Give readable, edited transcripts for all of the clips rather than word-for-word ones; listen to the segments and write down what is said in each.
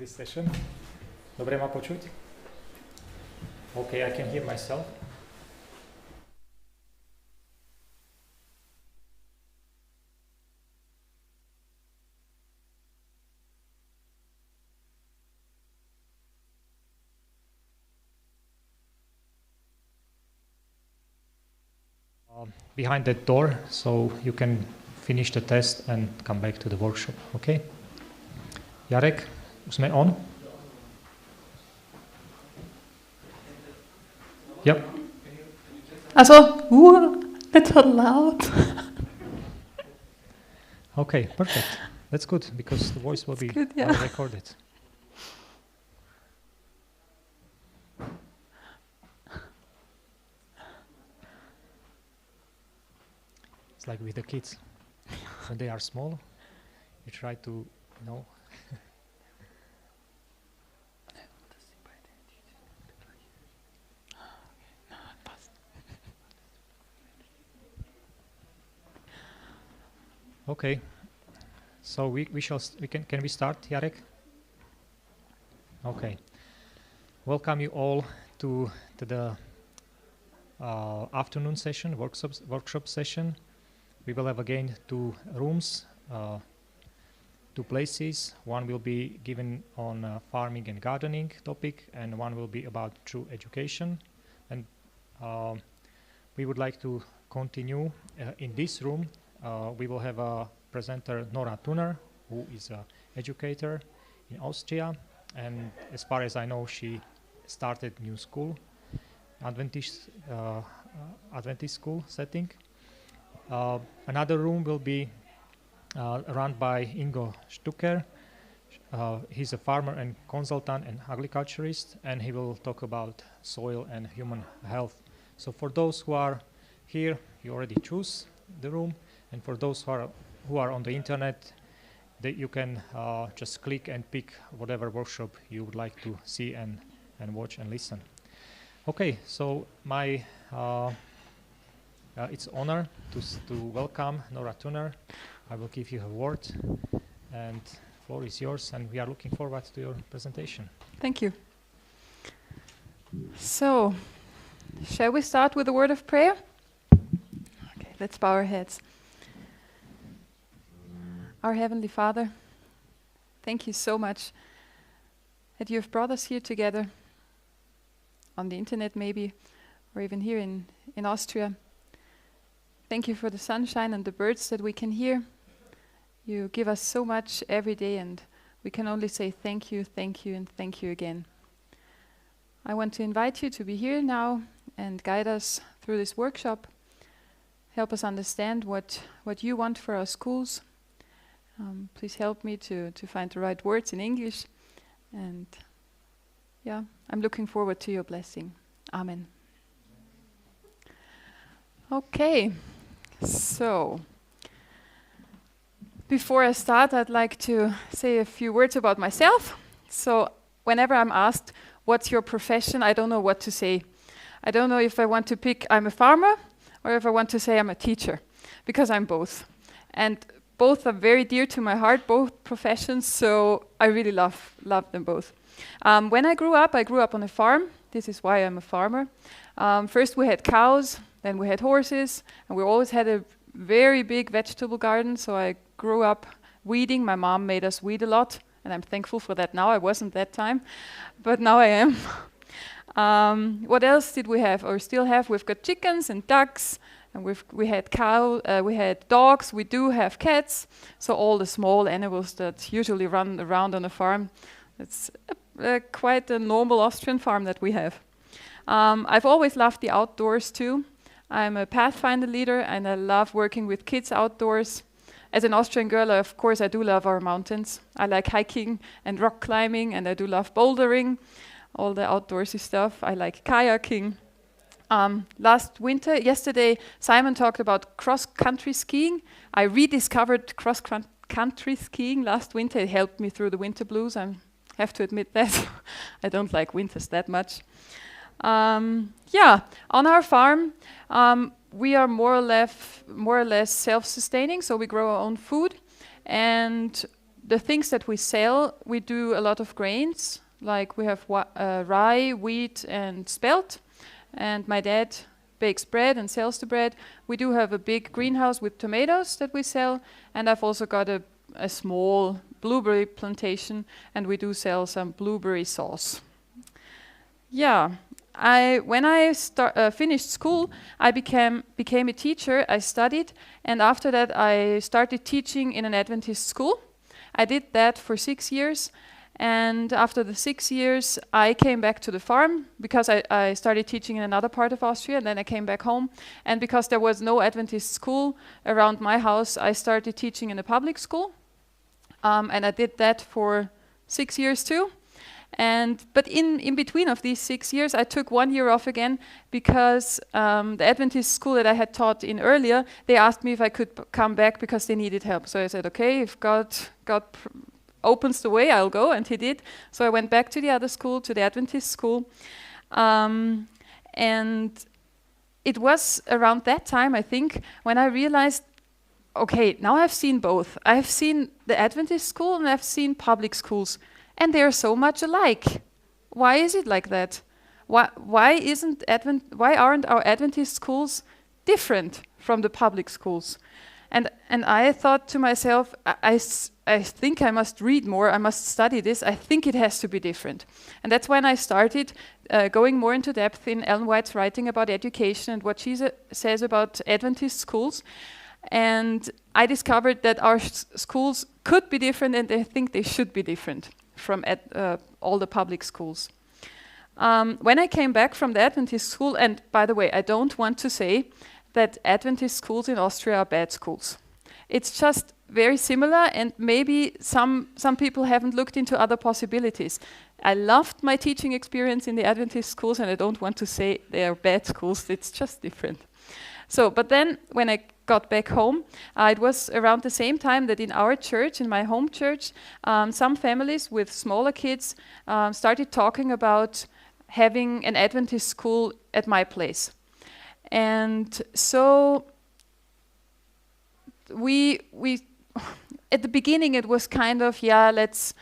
this session. Dobre ma počuť? Okay, I can hear myself. Behind that door, so you can finish the test and come back to the workshop, okay? Jarek, už sme on? Yep. Also, little loud. Okay, perfect. That's good, because the voice will be good, yeah. recorded. It's like with the kids. When they are small, you try to, Okay, so we can we start, Jarek? Okay, welcome you all to the afternoon session, workshop session. We will have again two rooms, two places. One will be given on farming and gardening topic, and one will be about true education. And we would like to continue in this room. We will have a presenter, Nora Tunner, who is an educator in Austria, and as far as I know, she started new school, Adventist school setting. Another room will be run by Ingo Stucker. He's a farmer and consultant and agriculturist, and he will talk about soil and human health. So for those who are here, you already choose the room. And for those who are on the internet, you can just click and pick whatever workshop you would like to see and watch and listen. Okay, so it's an honor to welcome Nora Tunner. I will give you a word, and the floor is yours, and we are looking forward to your presentation. Thank you. So, shall we start with a word of prayer? Okay, let's bow our heads. Our Heavenly Father, thank you so much that you have brought us here together, on the internet maybe, or even here in Austria. Thank you for the sunshine and the birds that we can hear. You give us so much every day, and we can only say thank you, and thank you again. I want to invite you to be here now and guide us through this workshop. Help us understand what you want for our schools. Please help me to find the right words in English. And yeah, I'm looking forward to your blessing. Amen. Okay, so before I start, I'd like to say a few words about myself. So whenever I'm asked, what's your profession, I don't know what to say. I don't know if I want to pick I'm a farmer or if I want to say I'm a teacher, because I'm both. And both are very dear to my heart, both professions, so I really love them both. When I grew up on a farm. This is why I'm a farmer. First we had cows, then we had horses, and we always had a very big vegetable garden, so I grew up weeding. My mom made us weed a lot, and I'm thankful for that now. I wasn't that time, but now I am. What else did we have, or still have? We've got chickens and ducks, and we had we had dogs. We do have cats. So all the small animals that usually run around on a farm. It's quite a normal Austrian farm that we have. I've always loved the outdoors too. I'm a Pathfinder leader, and I love working with kids outdoors. As an Austrian girl, of course, I do love our mountains. I like hiking and rock climbing, and I do love bouldering, all the outdoorsy stuff. I like kayaking. Yesterday, Simon talked about cross-country skiing. I rediscovered cross-country skiing last winter. It helped me through the winter blues. I have to admit that. I don't like winters that much. On our farm, we are more or less self-sustaining, so we grow our own food. And the things that we sell, we do a lot of grains, like we have rye, wheat, and spelt. And my dad bakes bread and sells the bread. We do have a big greenhouse with tomatoes that we sell, and I've also got a small blueberry plantation, and we do sell some blueberry sauce. Yeah, when I finished school, I became a teacher. I studied, and after that I started teaching in an Adventist school. I did that for 6 years, and after the 6 years I came back to the farm because I started teaching in another part of Austria, and then I came back home. And because there was no Adventist school around my house, I started teaching in a public school, and I did that for 6 years too. But in between of these 6 years, I took 1 year off again because the Adventist school that I had taught in earlier, they asked me if I could come back because they needed help. So I said, okay, if God opens the way, I'll go, and he did. So I went back to the other school, to the Adventist school. And it was around that time, I think, when I realized, okay, now I've seen both. I've seen the Adventist school and I've seen public schools. And they are so much alike. Why is it like that? Why aren't our Adventist schools different from the public schools? And I thought to myself, I think I must read more. I must study this. I think it has to be different. And that's when I started going more into depth in Ellen White's writing about education and what she says about Adventist schools. And I discovered that our schools could be different, and I think they should be different from all the public schools. When I came back from the Adventist school, and by the way, I don't want to say that Adventist schools in Austria are bad schools. It's just very similar, and maybe some people haven't looked into other possibilities. I loved my teaching experience in the Adventist schools, and I don't want to say they are bad schools, it's just different. So, but then when I got back home, it was around the same time that in our church, in my home church, some families with smaller kids started talking about having an Adventist school at my place. And so we at the beginning it was kind of, yeah, let's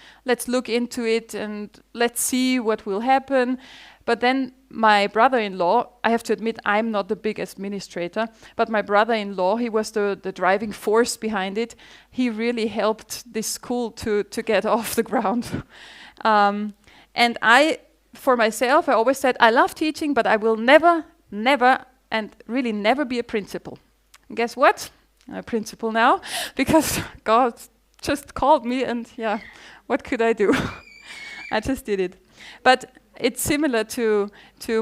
look into it and let's see what will happen. But then my brother-in-law, I have to admit, I'm not the biggest administrator, but my brother-in-law, he was the driving force behind it. He really helped this school to get off the ground. And for myself, I always said, I love teaching, but I will never, and really never be a principal. And guess what? I'm a principal now, because God just called me, and yeah, what could I do? I just did it. But it's similar to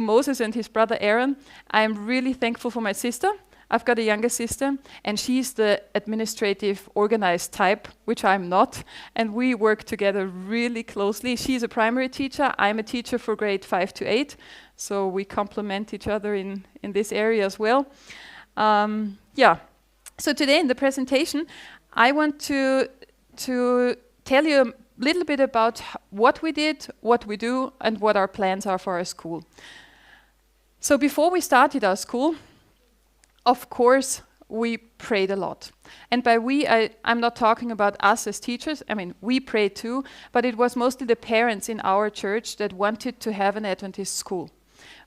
Moses and his brother Aaron. I'm really thankful for my sister. I've got a younger sister, and she's the administrative, organized type, which I'm not, and we work together really closely. She's a primary teacher. I'm a teacher for grade 5 to 8, so we complement each other in this area as well. Yeah. So today in the presentation, I want to tell you a little bit about what we did, what we do, and what our plans are for our school. So before we started our school, of course, we prayed a lot. And by we, I'm not talking about us as teachers. I mean, we prayed too, but it was mostly the parents in our church that wanted to have an Adventist school.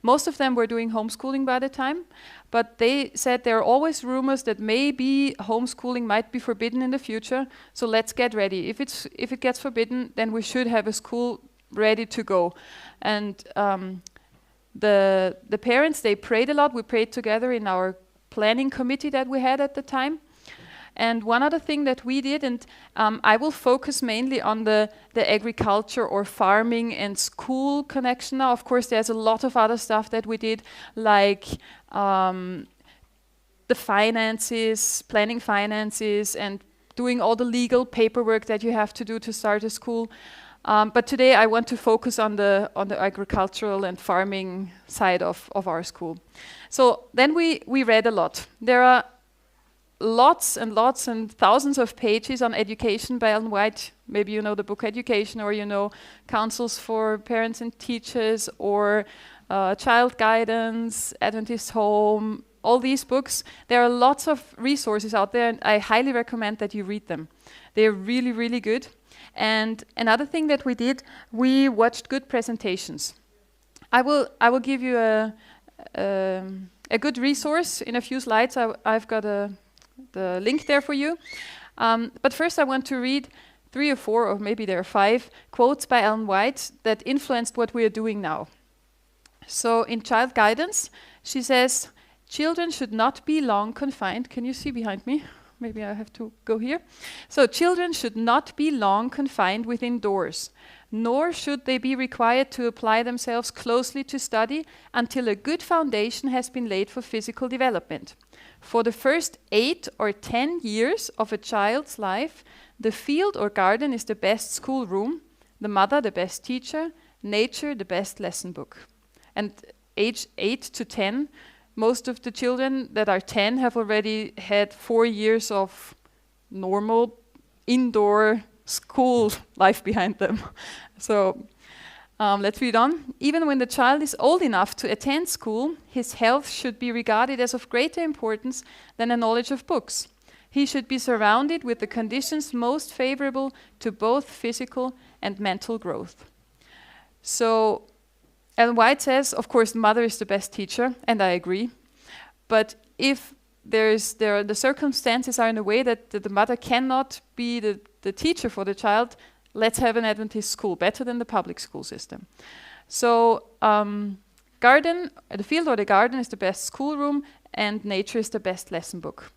Most of them were doing homeschooling by the time, but they said there are always rumors that maybe homeschooling might be forbidden in the future, so let's get ready. If it gets forbidden, then we should have a school ready to go. And the parents, they prayed a lot. We prayed together in our planning committee that we had at the time. And one other thing that we did, and I will focus mainly on the agriculture or farming and school connection now. Of course, there's a lot of other stuff that we did, like the finances, planning finances, and doing all the legal paperwork that you have to do to start a school. But today I want to focus on the agricultural and farming side of our school. So then we read a lot. There are lots and lots and thousands of pages on education by Ellen White. Maybe you know the book Education, or you know Counsels for Parents and Teachers, or Child Guidance, Adventist Home, all these books. There are lots of resources out there, and I highly recommend that you read them. They're really, really good. And another thing that we did, we watched good presentations. I will give you a good resource in a few slides. I've got the link there for you. But first I want to read 3 or 4, or maybe there are 5, quotes by Ellen White that influenced what we are doing now. So in Child Guidance, she says, children should not be long confined. Can you see behind me? Maybe I have to go here. So children should not be long confined within doors, nor should they be required to apply themselves closely to study until a good foundation has been laid for physical development. For the first 8 or 10 years of a child's life, the field or garden is the best schoolroom, the mother the best teacher, nature the best lesson book. And age 8 to 10, most of the children that are 10 have already had 4 years of normal indoor school life behind them. So let's read on. Even when the child is old enough to attend school, his health should be regarded as of greater importance than a knowledge of books. He should be surrounded with the conditions most favorable to both physical and mental growth. So Ellen White says, of course, the mother is the best teacher, and I agree. But if the circumstances are in a way that the mother cannot be the teacher for the child, let's have an Adventist school, better than the public school system. So garden, the field or the garden is the best schoolroom, and nature is the best lesson book.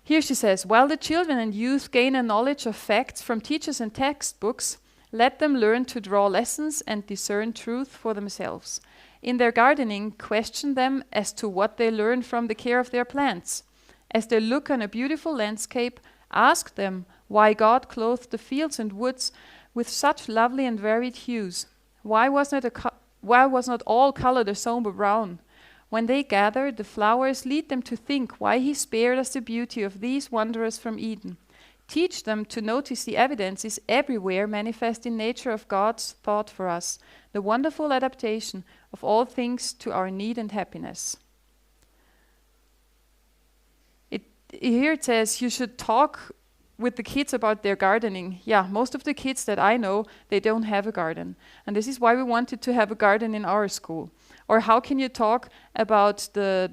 Here she says, while the children and youth gain a knowledge of facts from teachers and textbooks, let them learn to draw lessons and discern truth for themselves. In their gardening, question them as to what they learn from the care of their plants. As they look on a beautiful landscape, ask them why God clothed the fields and woods with such lovely and varied hues. Why was not all colored a somber brown? When they gather, the flowers lead them to think why He spared us the beauty of these wanderers from Eden. Teach them to notice the evidences everywhere manifest in nature of God's thought for us, the wonderful adaptation of all things to our need and happiness. Here it says you should talk with the kids about their gardening. Yeah, most of the kids that I know, they don't have a garden. And this is why we wanted to have a garden in our school. Or how can you talk about the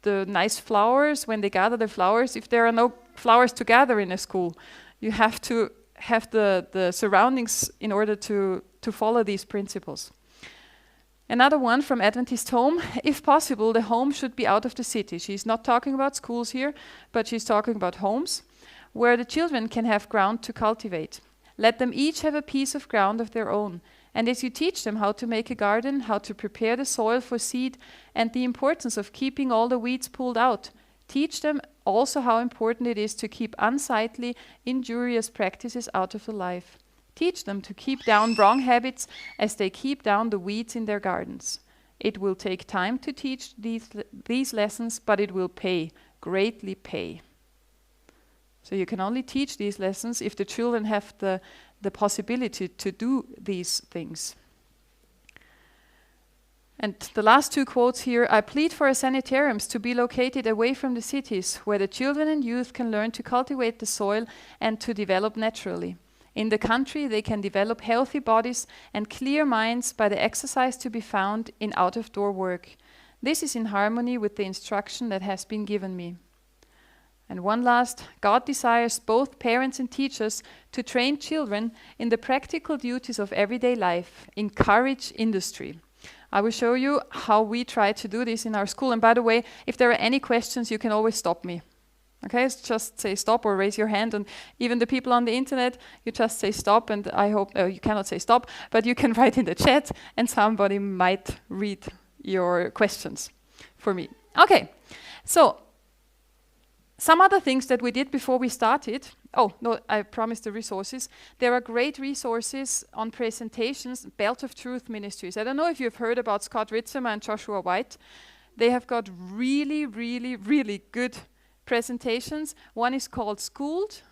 nice flowers when they gather the flowers if there are no flowers to gather in a school? You have to have the surroundings in order to follow these principles. Another one from Adventist Home, if possible, the home should be out of the city. She's not talking about schools here, but she's talking about homes where the children can have ground to cultivate. Let them each have a piece of ground of their own. And as you teach them how to make a garden, how to prepare the soil for seed, and the importance of keeping all the weeds pulled out, teach them also how important it is to keep unsightly, injurious practices out of the life. Teach them to keep down wrong habits as they keep down the weeds in their gardens. It will take time to teach these lessons, but it will pay, greatly pay. So you can only teach these lessons if the children have the possibility to do these things. And the last 2 quotes here, I plead for sanitariums to be located away from the cities, where the children and youth can learn to cultivate the soil and to develop naturally. In the country, they can develop healthy bodies and clear minds by the exercise to be found in out-of-door work. This is in harmony with the instruction that has been given me. And one last, God desires both parents and teachers to train children in the practical duties of everyday life, encourage industry. I will show you how we try to do this in our school. And by the way, if there are any questions, you can always stop me. Okay, just say stop or raise your hand. And even the people on the internet, you just say stop. And I hope, you cannot say stop, but you can write in the chat and somebody might read your questions for me. Okay, so some other things that we did before we started. Oh, no, I promised the resources. There are great resources on presentations, Belt of Truth Ministries. I don't know if you've heard about Scott Ritzemer and Joshua White. They have got really, really, really good presentations. One is called Schooled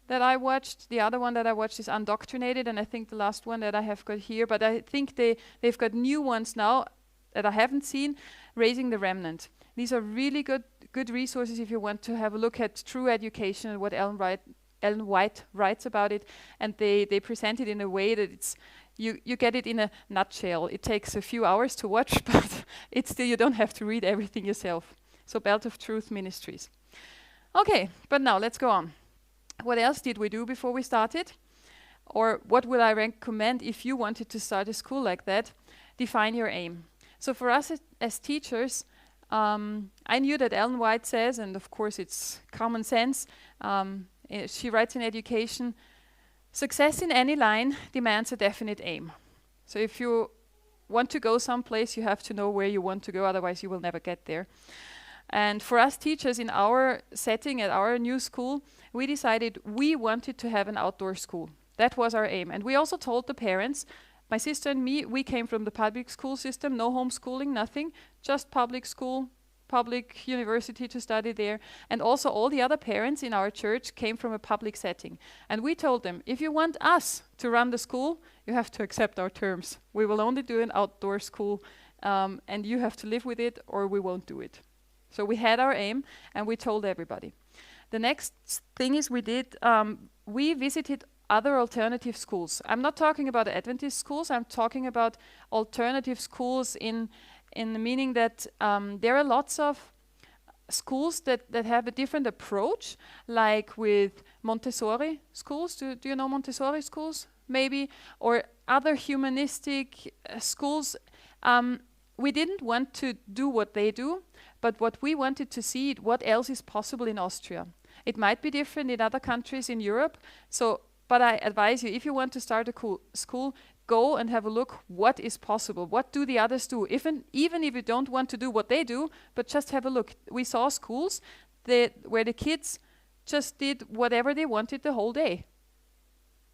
that I watched. The other one that I watched is Undoctrinated, and I think the last one that I have got here. But I think they've got new ones now that I haven't seen, Raising the Remnant. These are really good resources if you want to have a look at true education and what Ellen White writes about it, and they present it in a way that it's you get it in a nutshell. It takes a few hours to watch, but it's still, you don't have to read everything yourself. So Belt of Truth Ministries. Okay, but now let's go on. What else did we do before we started? Or what would I recommend if you wanted to start a school like that? Define your aim. So for us as teachers, I knew that Ellen White says, and of course it's common sense, she writes in education, success in any line demands a definite aim. So if you want to go someplace, you have to know where you want to go, otherwise you will never get there. And for us teachers in our setting at our new school, we decided we wanted to have an outdoor school. That was our aim. And we also told the parents, my sister and me, we came from the public school system, no homeschooling, nothing, just public school, public university to study there. And also all the other parents in our church came from a public setting. And we told them, if you want us to run the school, you have to accept our terms. We will only do an outdoor school, and you have to live with it, or we won't do it. So we had our aim, and we told everybody. The next thing is we visited other alternative schools. I'm not talking about Adventist schools, I'm talking about alternative schools in the meaning that there are lots of schools that have a different approach, like with Montessori schools. Do you know Montessori schools? Maybe, or other humanistic schools. We didn't want to do what they do, but what we wanted to see, what else is possible in Austria. It might be different in other countries in Europe, but I advise you, if you want to start a school, go and have a look what is possible. What do the others do? Even if you don't want to do what they do, but just have a look. We saw schools where the kids just did whatever they wanted the whole day.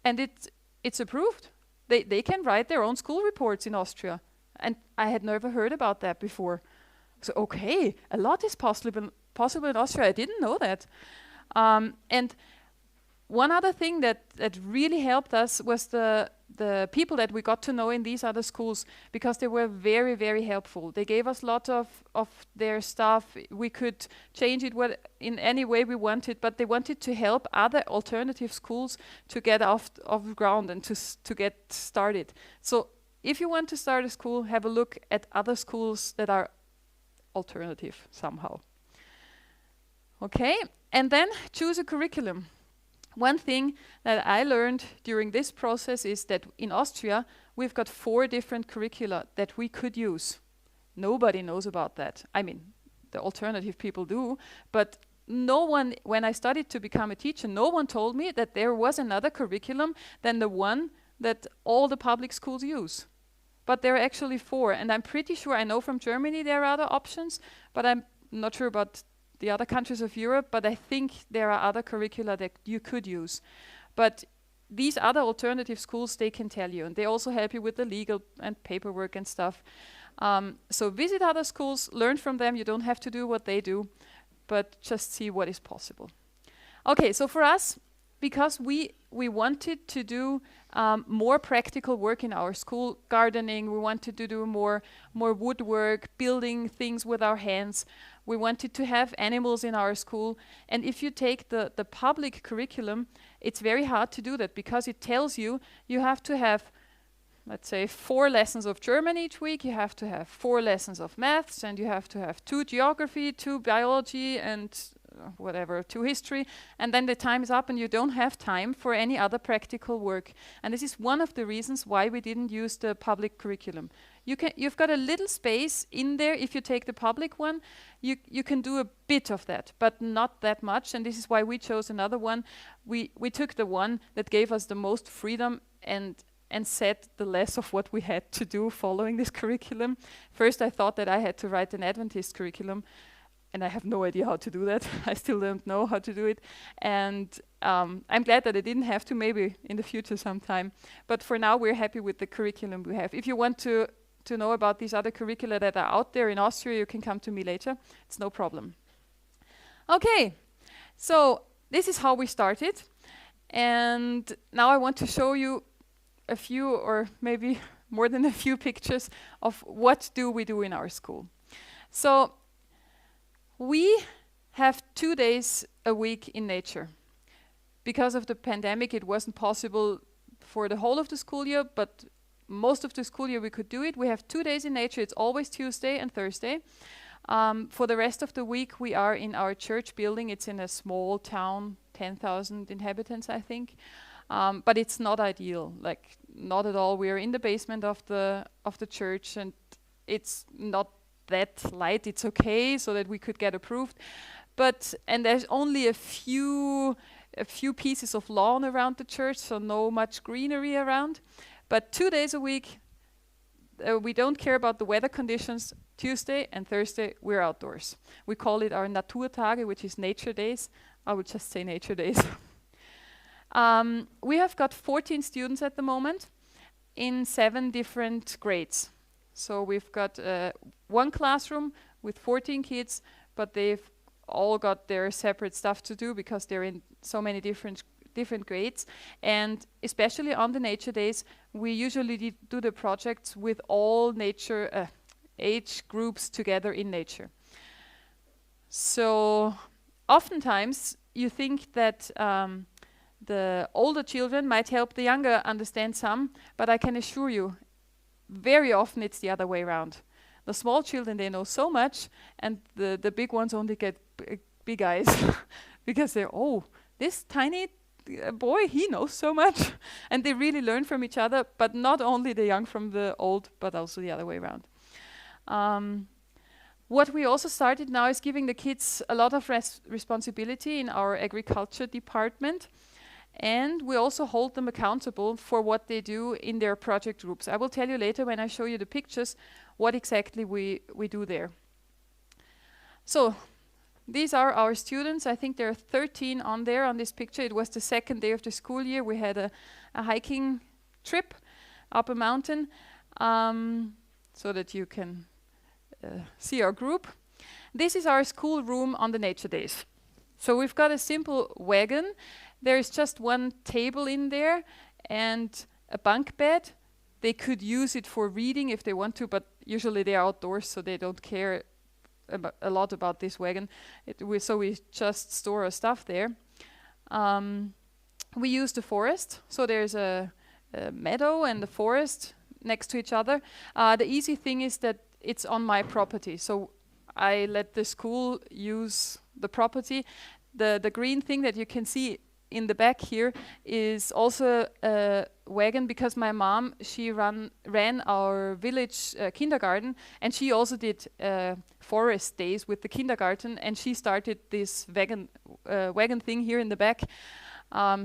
And it's approved. They can write their own school reports in Austria. And I had never heard about that before. So, okay, a lot is possible in Austria. I didn't know that. And one other thing that really helped us was the people that we got to know in these other schools, because they were very, very helpful. They gave us a lot of their stuff. We could change it in any way we wanted, but they wanted to help other alternative schools to get off the ground and to get started. So if you want to start a school, have a look at other schools that are alternative somehow. Okay, and then choose a curriculum. One thing that I learned during this process is that in Austria, we've got 4 different curricula that we could use. Nobody knows about that. I mean, the alternative people do, but no one, when I studied to become a teacher, no one told me that there was another curriculum than the one that all the public schools use. But there are actually 4, and I'm pretty sure, I know from Germany there are other options, but I'm not sure about the other countries of Europe, but I think there are other curricula that you could use. But these other alternative schools, they can tell you, and they also help you with the legal and paperwork and stuff. So visit other schools, learn from them. You don't have to do what they do, but just see what is possible. Okay, so for us, because we wanted to do more practical work in our school, gardening, we wanted to do more woodwork, building things with our hands. We wanted to have animals in our school. And if you take the public curriculum, it's very hard to do that, because it tells you have to have, let's say, 4 lessons of German each week, you have to have 4 lessons of maths, and you have to have 2 geography, 2 biology, and 2 history, and then the time is up and you don't have time for any other practical work. And this is one of the reasons why we didn't use the public curriculum. You've got a little space in there. If you take the public one, you can do a bit of that, but not that much, and this is why we chose another one. We took the one that gave us the most freedom and said the less of what we had to do following this curriculum. First I thought that I had to write an Adventist curriculum, and I have no idea how to do that. I still don't know how to do it. And I'm glad that I didn't have to, maybe in the future sometime. But for now, we're happy with the curriculum we have. If you want to know about these other curricula that are out there in Austria, you can come to me later. It's no problem. Okay, so this is how we started. And now I want to show you a few, or maybe more than a few pictures of what do we do in our school. So We have 2 days a week in nature. Because of the pandemic, it wasn't possible for the whole of the school year, but most of the school year we could do it. We have 2 days in nature. It's always Tuesday and Thursday. For the rest of the week, we are in our church building. It's in a small town, 10,000 inhabitants, I think. But it's not ideal, like not at all. We are in the basement of the church, and it's not that light. It's okay, so that we could get approved. And there's only a few pieces of lawn around the church, so no much greenery around. But 2 days a week, we don't care about the weather conditions. Tuesday and Thursday, we're outdoors. We call it our Naturtage, which is nature days. I would just say nature days. We have got 14 students at the moment in 7 different grades. So we've got one classroom with 14 kids, but they've all got their separate stuff to do because they're in so many different grades. And especially on the nature days, we usually do the projects with all nature age groups together in nature. So oftentimes you think that the older children might help the younger understand some, but I can assure you, very often it's the other way around. The small children, they know so much, and the big ones only get big eyes because they're, oh, this tiny boy, he knows so much. And they really learn from each other, but not only the young from the old, but also the other way around. What we also started now is giving the kids a lot of responsibility in our agriculture department. And we also hold them accountable for what they do in their project groups. I will tell you later when I show you the pictures what exactly we do there. So these are our students. I think there are 13 on there on this picture. It was the second day of the school year. We had a hiking trip up a mountain so that you can see our group. This is our school room on the nature days. So we've got a simple wagon. There is just one table in there and a bunk bed. They could use it for reading if they want to, but usually they are outdoors, so they don't care a lot about this wagon. So we just store our stuff there. We use the forest, so there's a meadow and a forest next to each other. The easy thing is that it's on my property, so I let the school use the property. The green thing that you can see in the back here is also a wagon because my mom, she ran our village kindergarten, and she also did forest days with the kindergarten, and she started this wagon thing here in the back.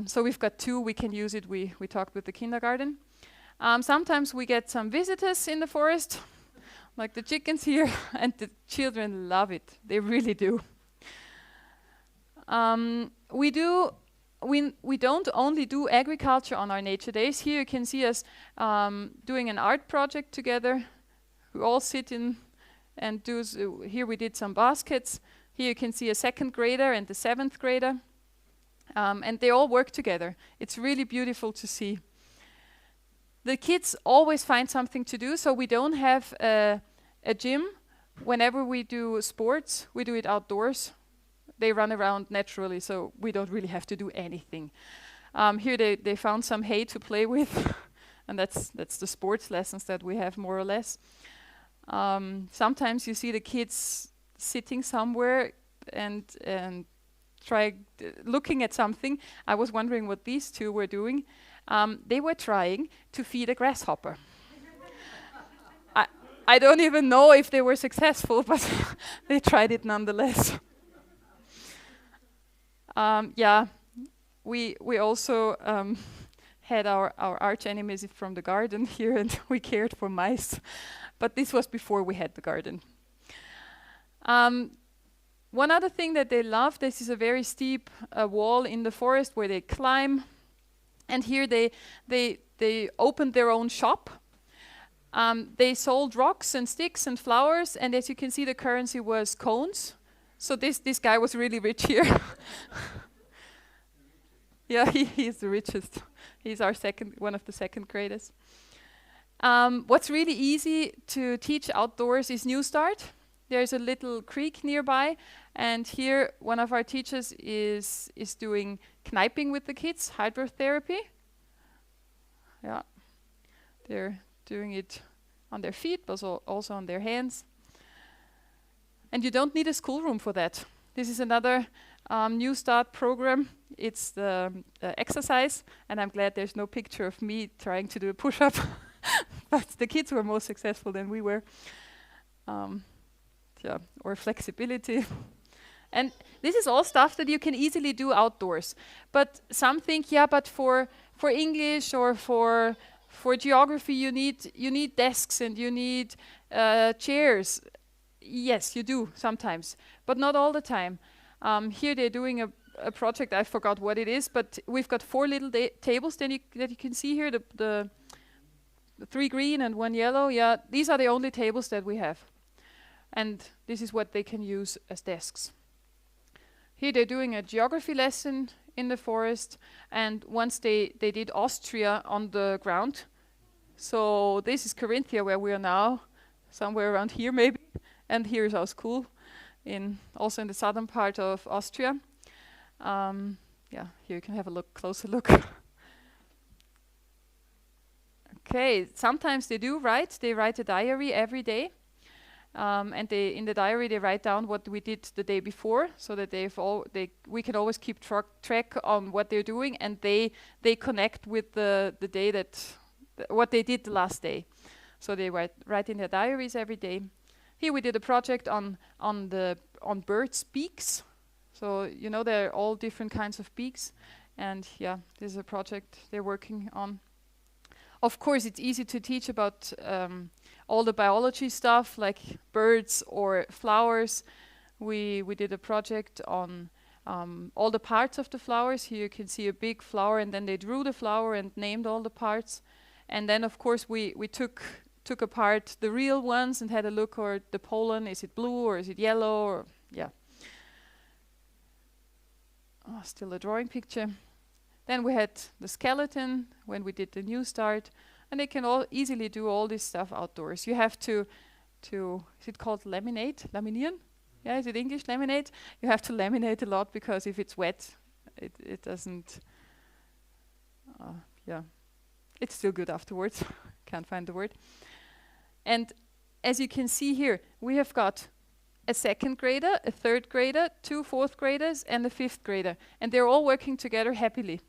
So we've got 2, we can use it. We talked with the kindergarten. Sometimes we get some visitors in the forest, like the chickens here, and the children love it. They really do. We don't only do agriculture on our nature days. Here you can see us doing an art project together. We all sit in and do. Here we did some baskets. Here you can see a 2nd grader and the 7th grader, and they all work together. It's really beautiful to see. The kids always find something to do, so we don't have a gym. Whenever we do sports, we do it outdoors. They run around naturally, so we don't really have to do anything. Here they found some hay to play with, and that's the sports lessons that we have, more or less. Sometimes you see the kids sitting somewhere and looking at something. I was wondering what these 2 were doing. They were trying to feed a grasshopper. I don't even know if they were successful, but they tried it nonetheless. We also had our arch enemies from the garden here, and we cared for mice. But this was before we had the garden. One other thing that they love, this is a very steep wall in the forest where they climb. And here they opened their own shop. They sold rocks and sticks and flowers, and as you can see, the currency was cones. So this guy was really rich here. Yeah, he's the richest. He's our one of the 2nd graders. What's really easy to teach outdoors is New Start. There's a little creek nearby, And here, one of our teachers is doing kniping with the kids, hydrotherapy. Yeah, they're doing it on their feet, but also on their hands. And you don't need a schoolroom for that. This is another New Start program. It's the exercise, and I'm glad there's no picture of me trying to do a push-up. But the kids were more successful than we were. Or flexibility. And this is all stuff that you can easily do outdoors. But some think, yeah, but for English or for geography, you need desks and you need chairs. Yes, you do sometimes, but not all the time. Here they're doing a project. I forgot what it is, but we've got 4 little tables that you can see here. The 3 green and 1 yellow. Yeah, these are the only tables that we have, and this is what they can use as desks. Here they're doing a geography lesson in the forest, and once they did Austria on the ground. So this is Carinthia, where we are now, somewhere around here maybe, and here is our school, also in the southern part of Austria. Here you can have a closer look. Okay, sometimes they do write. They write a diary every day. And in the diary they write down what we did the day before, so that we can always keep track on what they're doing, and they connect with the day what they did the last day. So they write in their diaries every day. Here we did a project on birds' beaks. So there are all different kinds of beaks, and this is a project they're working on. Of course, it's easy to teach about all the biology stuff like birds or flowers. We did a project on all the parts of the flowers. Here you can see a big flower, and then they drew the flower and named all the parts. And then, of course, we took apart the real ones and had a look at the pollen. Is it blue or is it yellow? Or still a drawing picture. Then we had the skeleton when we did the New Start, and they can all easily do all this stuff outdoors. You have to is it called laminieren? Yeah, is it English, laminate? You have to laminate a lot, because if it's wet, it doesn't, it's still good afterwards. Can't find the word. And as you can see here, we have got a 2nd grader, a 3rd grader, 2 4th graders, and a 5th grader. And they're all working together happily.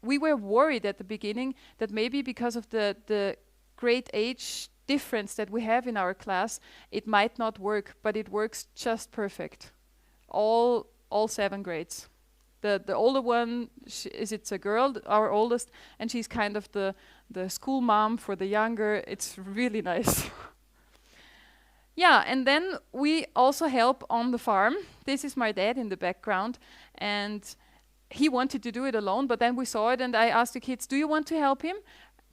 We were worried at the beginning that maybe because of the great age difference that we have in our class, it might not work, but it works just perfect. All 7 grades. The older one, it's a girl, our oldest, and she's kind of the school mom for the younger. It's really nice. And then we also help on the farm. This is my dad in the background, and he wanted to do it alone, but then we saw it, and I asked the kids, do you want to help him?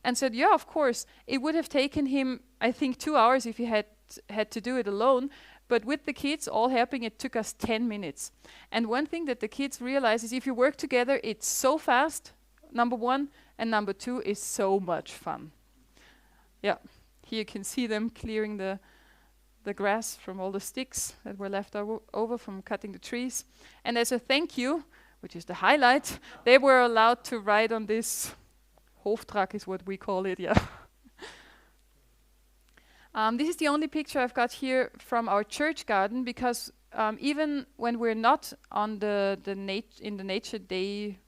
And said, yeah, of course. It would have taken him, I think, 2 hours if he had to do it alone, but with the kids all helping, it took us 10 minutes. And one thing that the kids realize is if you work together, it's so fast, number 1, and number 2 is so much fun. Here you can see them clearing the grass from all the sticks that were left over from cutting the trees. And as a thank you, which is the highlight, they were allowed to ride on this Hoftrag is what we call it, This is the only picture I've got here from our church garden, because even when we're not on in the Nature Day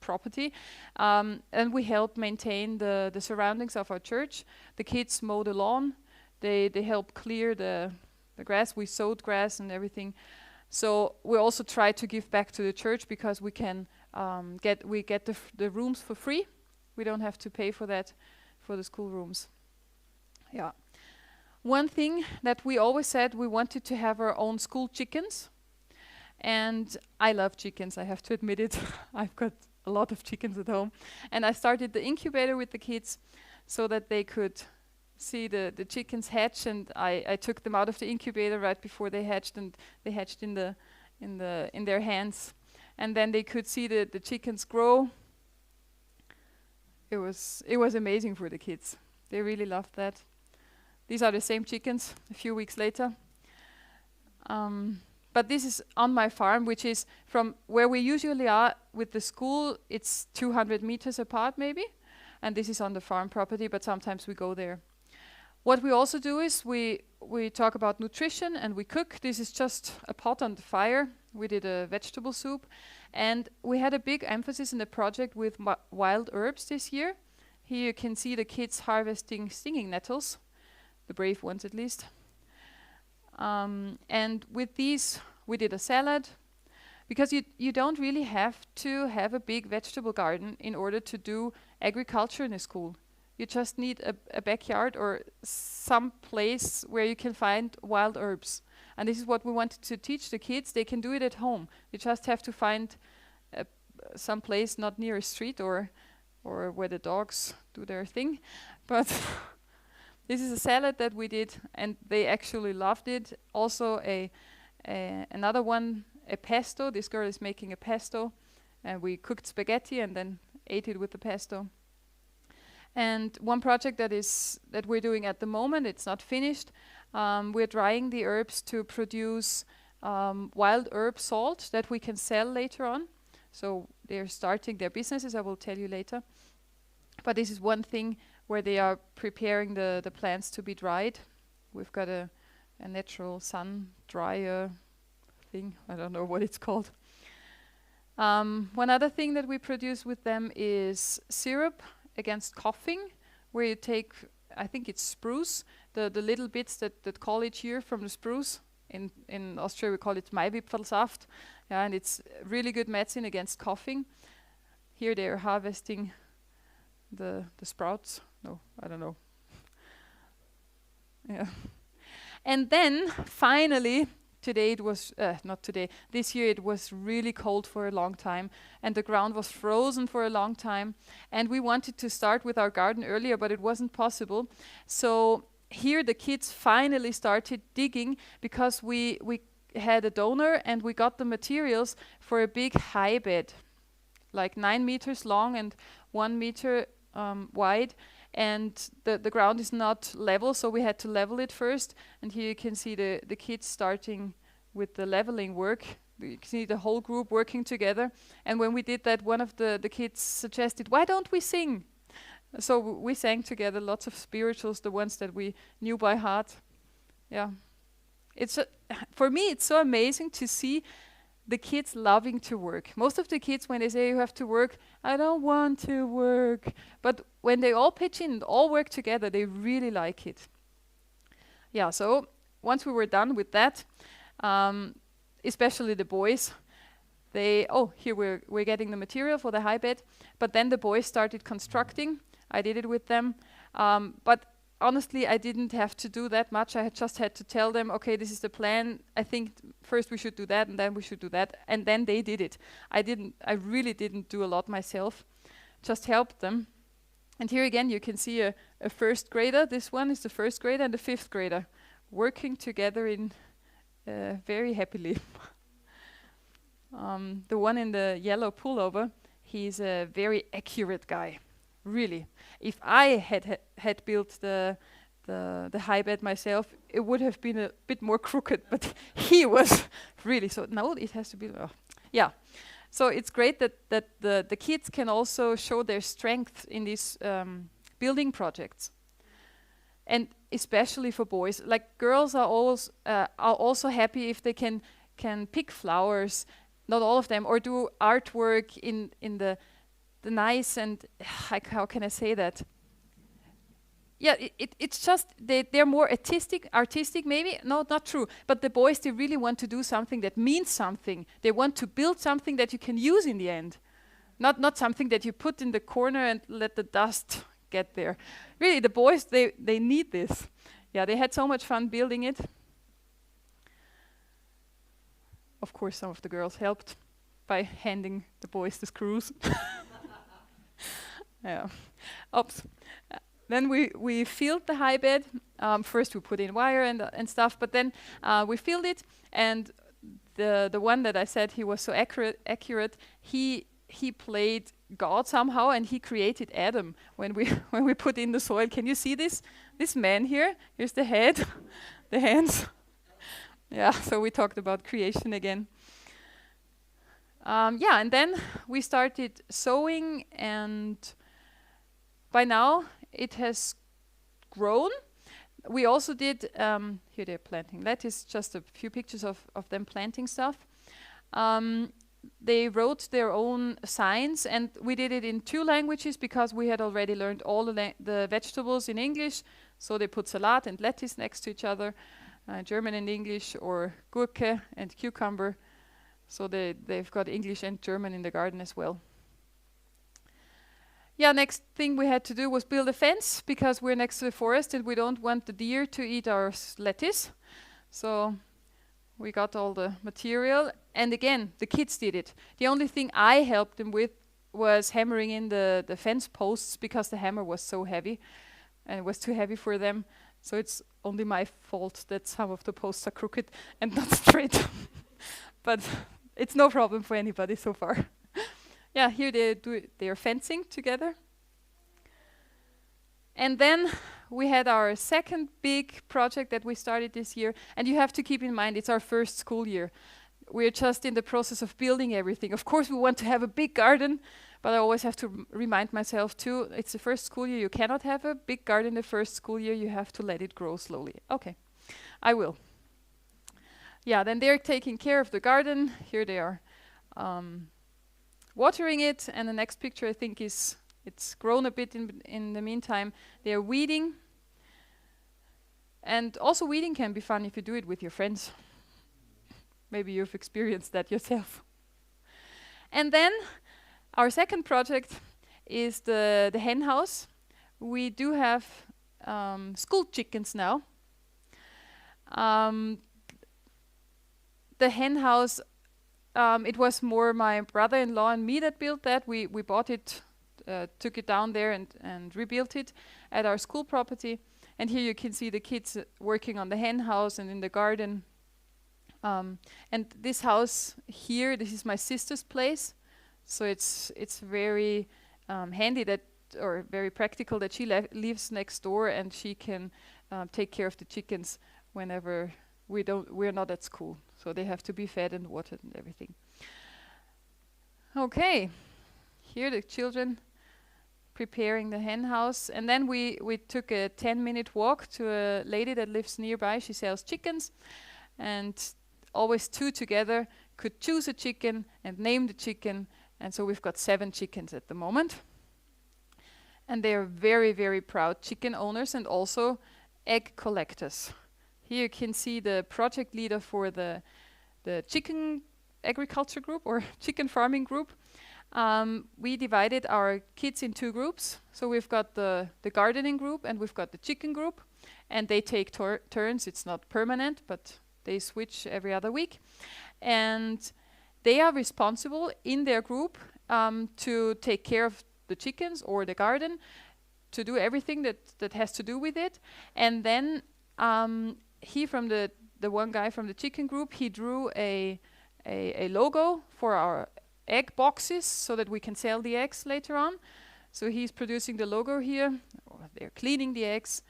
property, and we help maintain the surroundings of our church, the kids mow the lawn, they help clear the grass, we sowed grass and everything. So we also try to give back to the church, because we can get the rooms for free. We don't have to pay for that, for the school rooms. One thing that we always said, we wanted to have our own school chickens. And I love chickens, I have to admit it. I've got a lot of chickens at home. And I started the incubator with the kids so that they could see the chickens hatch, and I took them out of the incubator right before they hatched, and they hatched in their hands. And then they could see the chickens grow. It was amazing for the kids. They really loved that. These are the same chickens a few weeks later. but this is on my farm, which is from where we usually are with the school. It's 200 meters apart maybe, and this is on the farm property, but sometimes we go there. What we also do is we talk about nutrition and we cook. This is just a pot on the fire. We did a vegetable soup, and we had a big emphasis in the project with wild herbs this year. Here you can see the kids harvesting stinging nettles, the brave ones at least. And with these, we did a salad, because you don't really have to have a big vegetable garden in order to do agriculture in a school. You just need a backyard or some place where you can find wild herbs. And this is what we wanted to teach the kids. They can do it at home. You just have to find some place not near a street or where the dogs do their thing. But this is a salad that we did, and they actually loved it. Also another one, a pesto. This girl is making a pesto, and we cooked spaghetti and then ate it with the pesto. And one project that we're doing at the moment, it's not finished. We're drying the herbs to produce wild herb salt that we can sell later on. So they're starting their businesses, I will tell you later. But this is one thing where they are preparing the plants to be dried. We've got a natural sun dryer thing, I don't know what it's called. One other thing that we produce with them is syrup against coughing, where you take, I think it's spruce, the little bits that college here from the spruce. In Austria we call it Maibipfelsaft, and it's really good medicine against coughing. Here they are harvesting the sprouts. No, I don't know. Yeah. And then finally, this year it was really cold for a long time, and the ground was frozen for a long time, and we wanted to start with our garden earlier, but it wasn't possible. So here the kids finally started digging, because we had a donor and we got the materials for a big high bed, like 9 meters long and 1 meter wide, and the ground is not level, so we had to level it first. And here you can see the kids starting with the leveling work. You can see the whole group working together. And when we did that, one of the kids suggested, why don't we sing? So we sang together lots of spirituals, the ones that we knew by heart. Yeah. For me, it's so amazing to see the kids loving to work. Most of the kids, when they say you have to work, I don't want to work. But when they all pitch in and all work together, they really like it. Yeah, so once we were done with that, especially the boys, here we're getting the material for the high bed, but then the boys started constructing. I did it with them, but honestly, I didn't have to do that much. I just had to tell them, okay, this is the plan. I think first we should do that, and then we should do that, and then they did it. I really didn't do a lot myself, just helped them. And here again, you can see a first grader. This one is the first grader and the fifth grader working together in very happily. The one in the yellow pullover, he's a very accurate guy. Really, if I had built the high bed myself, it would have been a bit more crooked. But he was really so. No, it has to be. Yeah, so it's great that the kids can also show their strength in these building projects, and especially for boys. Like girls are also happy if they can pick flowers. Not all of them, or do artwork in the nice and how can I say that? Yeah, it's just they're more artistic maybe. No, not true. But the boys, they really want to do something that means something. They want to build something that you can use in the end, not something that you put in the corner and let the dust get there. Really, the boys, they need this. Yeah, they had so much fun building it. Of course, some of the girls helped by handing the boys the screws. Yeah. Oops. Then we filled the high bed. First we put in wire and stuff, but then we filled it, and the one that I said he was so accurate, he played God somehow, and he created Adam when we put in the soil. Can you see this man here? Here's the head, the hands. Yeah, so we talked about creation again. Yeah, and then we started sowing, and by now it has grown. We also did, here they're planting lettuce, just a few pictures of them planting stuff. They wrote their own signs, and we did it in 2 languages because we had already learned all the vegetables in English. So they put salad and lettuce next to each other, German and English, or Gurke and cucumber. So they've got English and German in the garden as well. Yeah, next thing we had to do was build a fence because we're next to the forest and we don't want the deer to eat our lettuce. So we got all the material, and again, the kids did it. The only thing I helped them with was hammering in the fence posts because the hammer was so heavy and it was too heavy for them. So it's only my fault that some of the posts are crooked and not straight. But it's no problem for anybody so far. Yeah, here they are fencing together. And then we had our second big project that we started this year. And you have to keep in mind, it's our first school year. We're just in the process of building everything. Of course, we want to have a big garden, but I always have to remind myself too, it's the first school year. You cannot have a big garden the first school year. You have to let it grow slowly. Okay, I will. Yeah, then they're taking care of the garden. Here they are watering it. And the next picture, I think, is it's grown a bit in the meantime. They're weeding. And also weeding can be fun if you do it with your friends. Maybe you've experienced that yourself. And then our second project is the hen house. We do have school chickens now. The hen house, it was more my brother-in-law and me that built that. We bought it, took it down there and rebuilt it at our school property. And here you can see the kids working on the hen house and in the garden. And this house here, this is my sister's place. So it's very handy that, or very practical that she lives next door and she can take care of the chickens whenever we're not at school. So they have to be fed and watered and everything. Okay, here the children preparing the hen house. And then we took a 10-minute walk to a lady that lives nearby. She sells chickens, and always 2 together could choose a chicken and name the chicken. And so we've got 7 chickens at the moment. And they are very, very proud chicken owners and also egg collectors. Here you can see the project leader for the chicken agriculture group or chicken farming group. We divided our kids in 2 groups. So we've got the gardening group and we've got the chicken group. And they take turns. It's not permanent, but they switch every other week. And they are responsible in their group to take care of the chickens or the garden, to do everything that has to do with it. And then he, from the one guy from the chicken group, he drew a logo for our egg boxes so that we can sell the eggs later on. So he's producing the logo here. They're cleaning the eggs.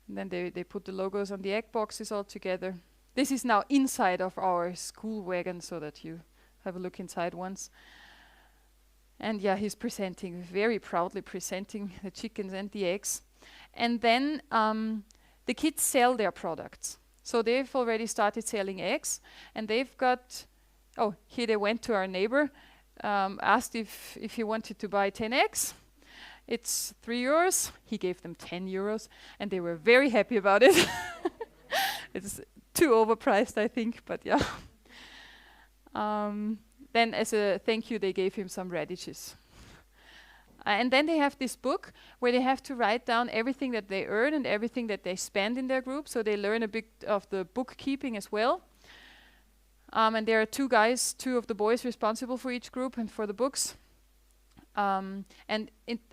And then they put the logos on the egg boxes all together. This is now inside of our school wagon so that you have a look inside once. And yeah, he's presenting, very proudly presenting the chickens and the eggs. And then the kids sell their products. So they've already started selling eggs, and they've got, oh, here they went to our neighbor, asked if he wanted to buy 10 eggs. It's €3. He gave them €10, and they were very happy about it. It's too overpriced, I think, but yeah. Then as a thank you, they gave him some radishes. And then they have this book where they have to write down everything that they earn and everything that they spend in their group. So they learn a bit of the bookkeeping as well. And there are 2 guys, 2 of the boys responsible for each group and for the books. And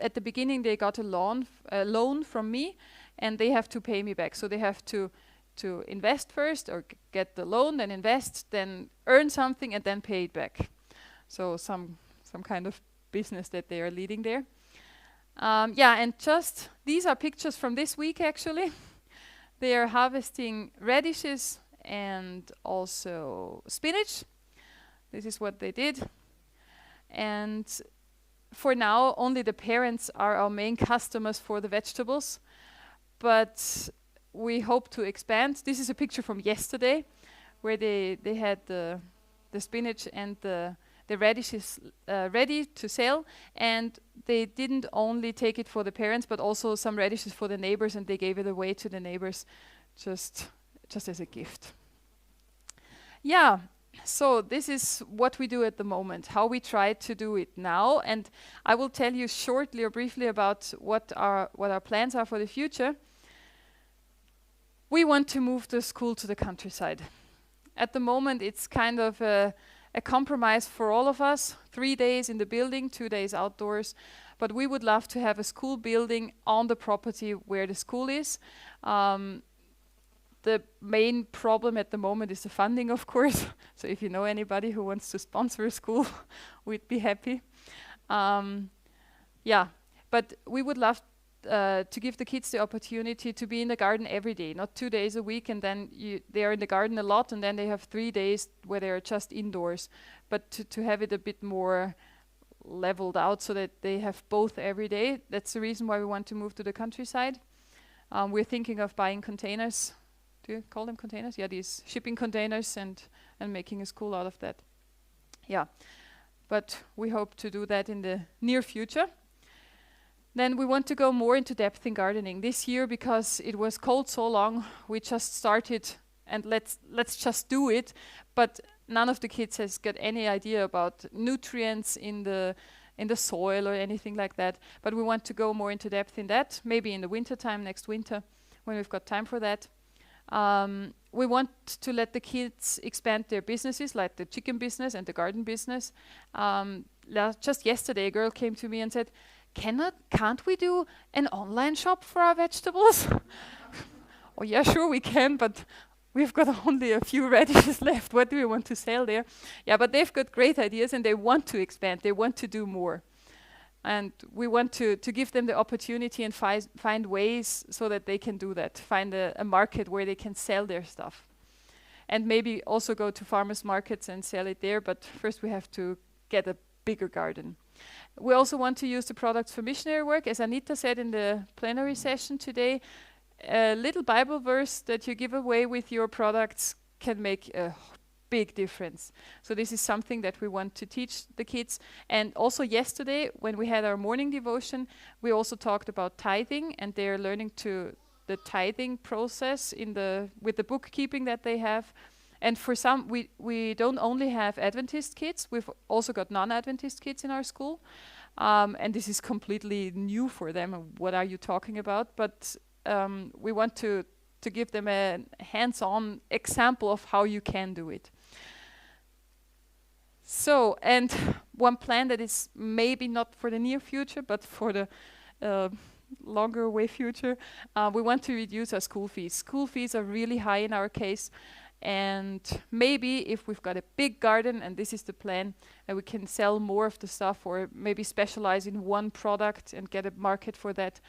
at the beginning, they got a loan from me, and they have to pay me back. So they have to invest first, or get the loan, then invest, then earn something, and then pay it back. So some kind of business that they are leading there. Yeah, and just these are pictures from this week actually. They are harvesting radishes and also spinach. This is what they did. And for now, only the parents are our main customers for the vegetables, but we hope to expand. This is a picture from yesterday where they had the spinach and the radishes ready to sell, and they didn't only take it for the parents but also some radishes for the neighbors, and they gave it away to the neighbors just as a gift. Yeah, so this is what we do at the moment, how we try to do it now, and I will tell you shortly or briefly about what our plans are for the future. We want to move the school to the countryside. At the moment, it's kind of a compromise for all of us. 3 days in the building, 2 days outdoors. But we would love to have a school building on the property where the school is. The main problem at the moment is the funding, of course. So if you know anybody who wants to sponsor a school, we'd be happy. Yeah, but we would love to give the kids the opportunity to be in the garden every day, not 2 days a week, and then they are in the garden a lot, and then they have 3 days where they are just indoors. But to have it a bit more leveled out so that they have both every day. That's the reason why we want to move to the countryside. We're thinking of buying containers. Do you call them containers? Yeah, these shipping containers, and making a school out of that. Yeah, but we hope to do that in the near future. Then we want to go more into depth in gardening. This year, because it was cold so long, we just started and let's just do it. But none of the kids has got any idea about nutrients in the soil or anything like that. But we want to go more into depth in that, maybe in the winter time, next winter, when we've got time for that. We want to let the kids expand their businesses, like the chicken business and the garden business. Just yesterday, a girl came to me and said, can't we do an online shop for our vegetables? Oh yeah, sure we can, but we've got only a few radishes left. What do we want to sell there? Yeah, but they've got great ideas and they want to expand. They want to do more. And we want to give them the opportunity and find ways so that they can do that, find a market where they can sell their stuff. And maybe also go to farmers markets and sell it there, but first we have to get a bigger garden. We also want to use the products for missionary work. As Anita said in the plenary session today, a little Bible verse that you give away with your products can make a big difference. So this is something that we want to teach the kids. And also yesterday, when we had our morning devotion, we also talked about tithing, and they're learning the tithing process with the bookkeeping that they have. And for some, we don't only have Adventist kids, we've also got non-Adventist kids in our school. And this is completely new for them. What are you talking about? But we want to give them a hands-on example of how you can do it. So, and one plan that is maybe not for the near future, but for the longer away future, we want to reduce our school fees. School fees are really high in our case. And maybe if we've got a big garden, and this is the plan, we can sell more of the stuff, or maybe specialize in one product and get a market for that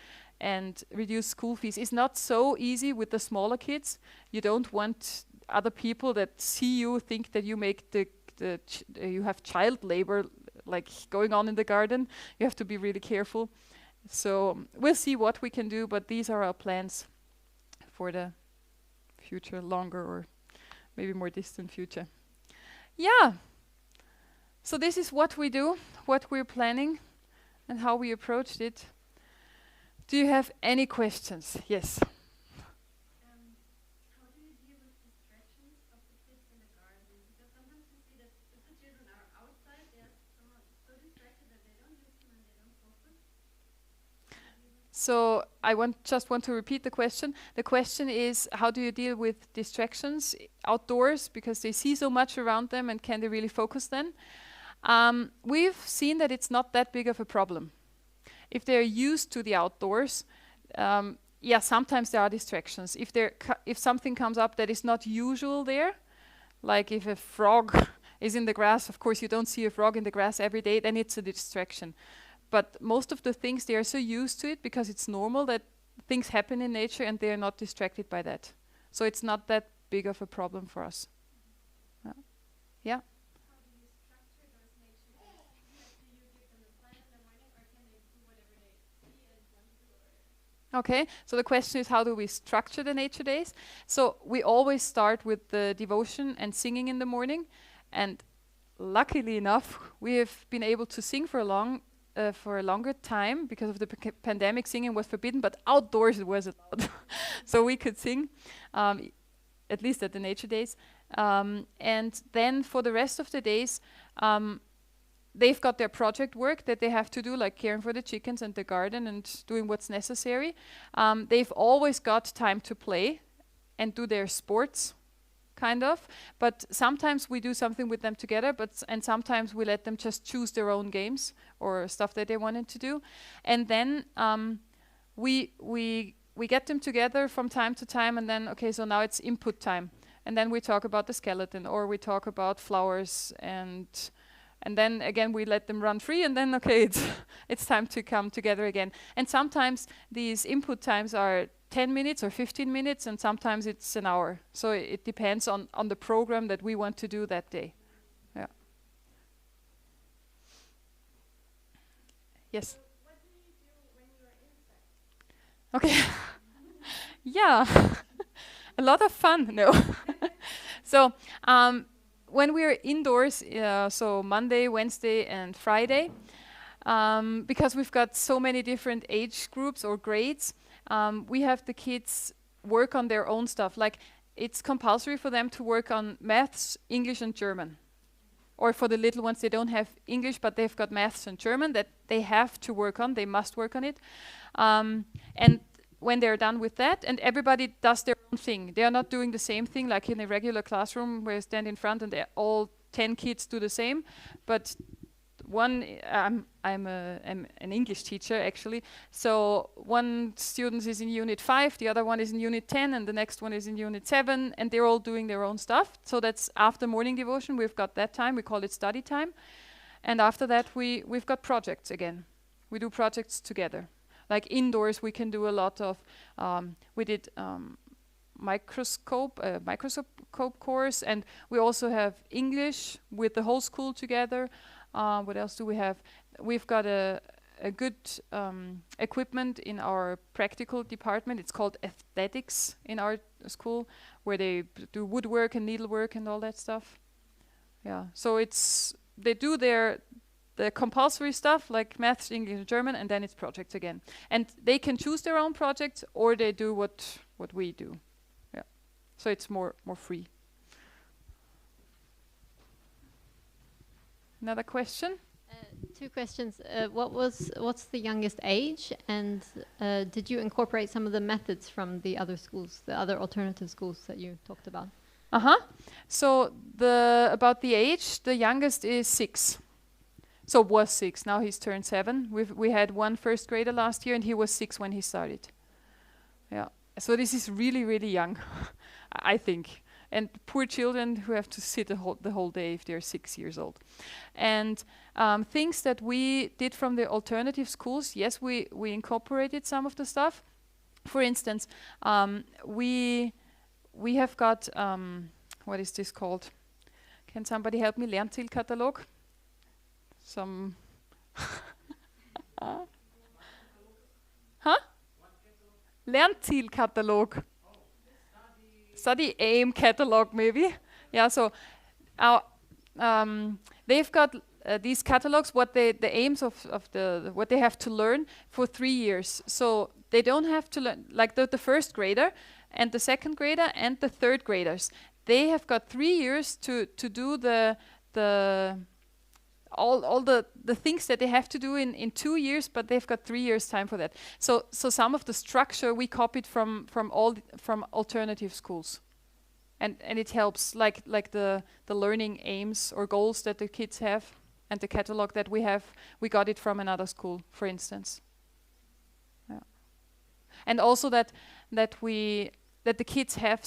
and reduce school fees. It's not so easy with the smaller kids. You don't want other people that see you think that you make you have child labor like going on in the garden. You have to be really careful. So we'll see what we can do, but these are our plans for the future, longer or maybe more distant future. Yeah. So this is what we do, what we're planning, and how we approached it. Do you have any questions? Yes. How do you deal with distractions of the kids in the garden? Because sometimes you see that if the children are outside, they're so distracted that they don't listen and they don't focus. So I just want to repeat the question. The question is, how do you deal with distractions outdoors, because they see so much around them, and can they really focus then? We've seen that it's not that big of a problem. If they're used to the outdoors, yeah, sometimes there are distractions. If something comes up that is not usual there, like if a frog is in the grass, of course you don't see a frog in the grass every day, then it's a distraction. But most of the things, they are so used to it because it's normal that things happen in nature, and they are not distracted by that. So it's not that big of a problem for us. Yeah. How do you structure those nature days? Like, do you give them a plan in the morning, or can they do whatever they see and want to do? Or Okay, so the question is, how do we structure the nature days? So we always start with the devotion and singing in the morning, and luckily enough, we have been able to sing for a longer time because of the pandemic. Singing was forbidden, but outdoors it was allowed, so we could sing, at least at the nature days. And then for the rest of the days, they've got their project work that they have to do, like caring for the chickens and the garden and doing what's necessary. They've always got time to play and do their sports, kind of. But sometimes we do something with them together, and sometimes we let them just choose their own games or stuff that they wanted to do. And then we get them together from time to time, and then, okay, so now it's input time. And then we talk about the skeleton, or we talk about flowers, and then again we let them run free, and then, okay, it's time to come together again. And sometimes these input times are 10 minutes or 15 minutes, and sometimes it's an hour. So it depends on the program that we want to do that day. Yeah. Yes? what do you do when you're inside? Okay. Yeah. A lot of fun. No. So when we're indoors, so Monday, Wednesday, and Friday, because we've got so many different age groups or grades, we have the kids work on their own stuff. Like, it's compulsory for them to work on maths, English, and German. Or for the little ones, they don't have English, but they've got maths and German that they have to work on. They must work on it. And when they're done with that, and everybody does their own thing. They are not doing the same thing like in a regular classroom where you stand in front and all 10 kids do the same. But I'm an English teacher, actually. So one student is in Unit 5, the other one is in Unit 10, and the next one is in Unit 7, and they're all doing their own stuff. So that's after morning devotion. We've got that time. We call it study time. And after that, we've got projects again. We do projects together. Like indoors, we can do a lot of, we did microscope course, and we also have English with the whole school together. What else do we have? We've got a good equipment in our practical department. It's called Athletics in our school, where they do woodwork and needlework and all that stuff. Yeah, so they do the compulsory stuff like maths, English, and German, and then it's projects again. And they can choose their own projects, or they do what we do. Yeah, so it's more free. Another question? Two questions. What's the youngest age, and did you incorporate some of the methods from the other schools, the other alternative schools that you talked about? So about the age, the youngest is 6. So was 6. Now he's turned 7. We had one first grader last year, and he was 6 when he started. Yeah. So this is really, really young, I think. And poor children who have to sit the whole day if they're 6 years old. And things that we did from the alternative schools, yes, we incorporated some of the stuff. For instance, we have got, what is this called? Can somebody help me? Lernzielkatalog? Some... Huh? Lernzielkatalog. Study aim catalog, maybe. Yeah, so they've got these catalogs, the aims of what they have to learn for 3 years. So they don't have to learn, like the first grader and the second grader and the third graders. They have got 3 years to do all the things that they have to do in 2 years, but they've got 3 years time for that. So some of the structure we copied from alternative schools, and it helps, like the learning aims or goals that the kids have, and the catalog that we have. We got it from another school, for instance. Yeah. And also that the kids have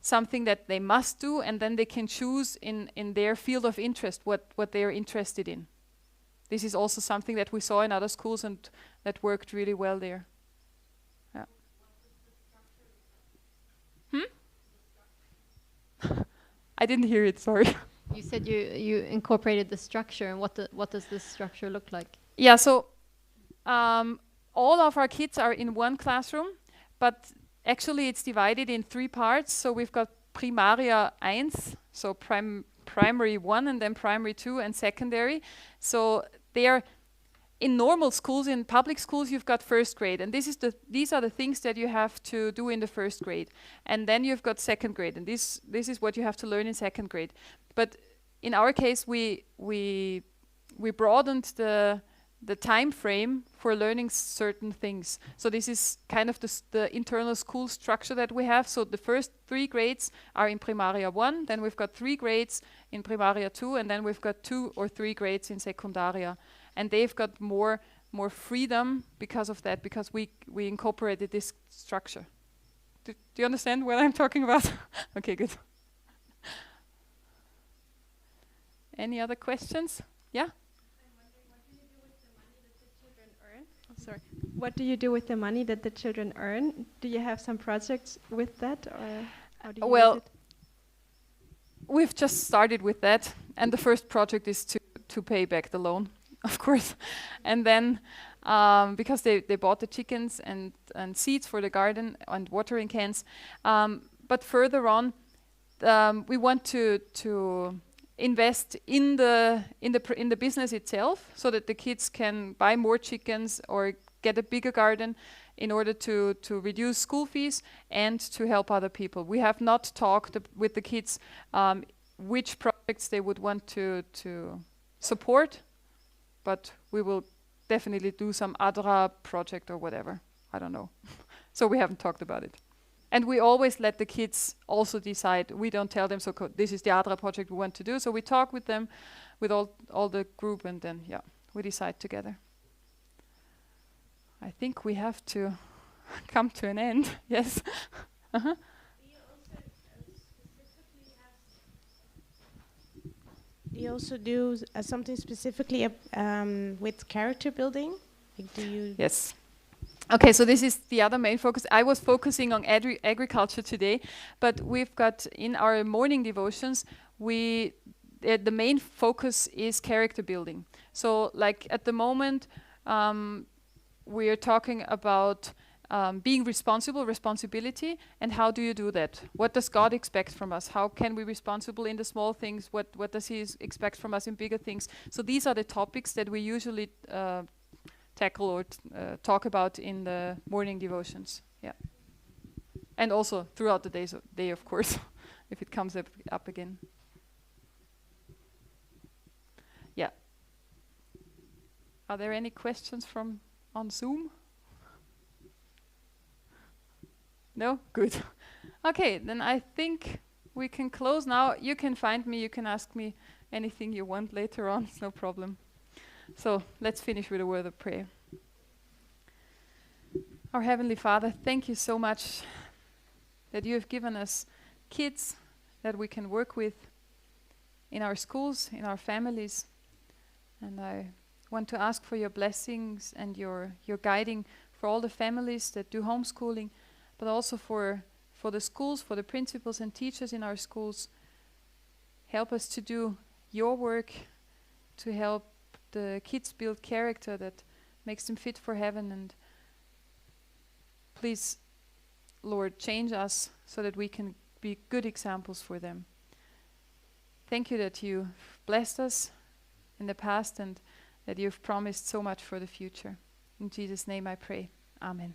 something that they must do, and then they can choose in their field of interest what they are interested in. This is also something that we saw in other schools and that worked really well there. Yeah. I didn't hear it, sorry. You said you incorporated the structure, and what does this structure look like? Yeah, so all of our kids are in one classroom, but actually it's divided in 3 parts. So we've got Primaria 1, so primary 1, and then primary 2, and secondary. So they are in normal schools, in public schools, you've got first grade, and these are the things that you have to do in the first grade, and then you've got second grade, and this is what you have to learn in second grade. But in our case, we broadened the time frame for learning certain things. So this is kind of the internal school structure that we have. So the first 3 grades are in Primaria 1, then we've got 3 grades in Primaria 2, and then we've got 2 or 3 grades in Secundaria. And they've got more freedom because of that, because we incorporated this structure. Do you understand what I'm talking about? Okay, good. Any other questions? Yeah? Sorry. What do you do with the money that the children earn? Do you have some projects with that, or how do you use it? We've just started with that, and the first project is to pay back the loan, of course. And then, because they bought the chickens and seeds for the garden and watering cans. But further on, we want to invest in the business itself, so that the kids can buy more chickens or get a bigger garden in order to reduce school fees and to help other people. We have not talked with the kids which projects they would want to support, but we will definitely do some ADRA project or whatever. I don't know. So we haven't talked about it. And we always let the kids also decide. We don't tell them, so this is the ADRA project we want to do. So we talk with them, with all the group, and then, yeah, we decide together. I think we have to come to an end. Yes? Uh-huh. Do you also do something specifically with character building? Like, do you? Yes. Okay, so this is the other main focus. I was focusing on agriculture today, but we've got in our morning devotions, the main focus is character building. So like at the moment, we are talking about being responsibility, and how do you do that? What does God expect from us? How can we be responsible in the small things? What does He expect from us in bigger things? So these are the topics that we usually tackle or talk about in the morning devotions. Yeah, and also throughout the day, of course, if it comes up again. Yeah. Are there any questions from on Zoom? No? Good. Okay, then I think we can close now. You can find me, you can ask me anything you want later on, it's no problem. So let's finish with a word of prayer. Our Heavenly Father, thank you so much that you have given us kids that we can work with in our schools, in our families. And I want to ask for your blessings and your guiding for all the families that do homeschooling, but also for the schools, for the principals and teachers in our schools. Help us to do your work, to help the kids build character that makes them fit for heaven. And please, Lord, change us so that we can be good examples for them. Thank you that you blessed us in the past and that you've promised so much for the future. In Jesus' name I pray. Amen.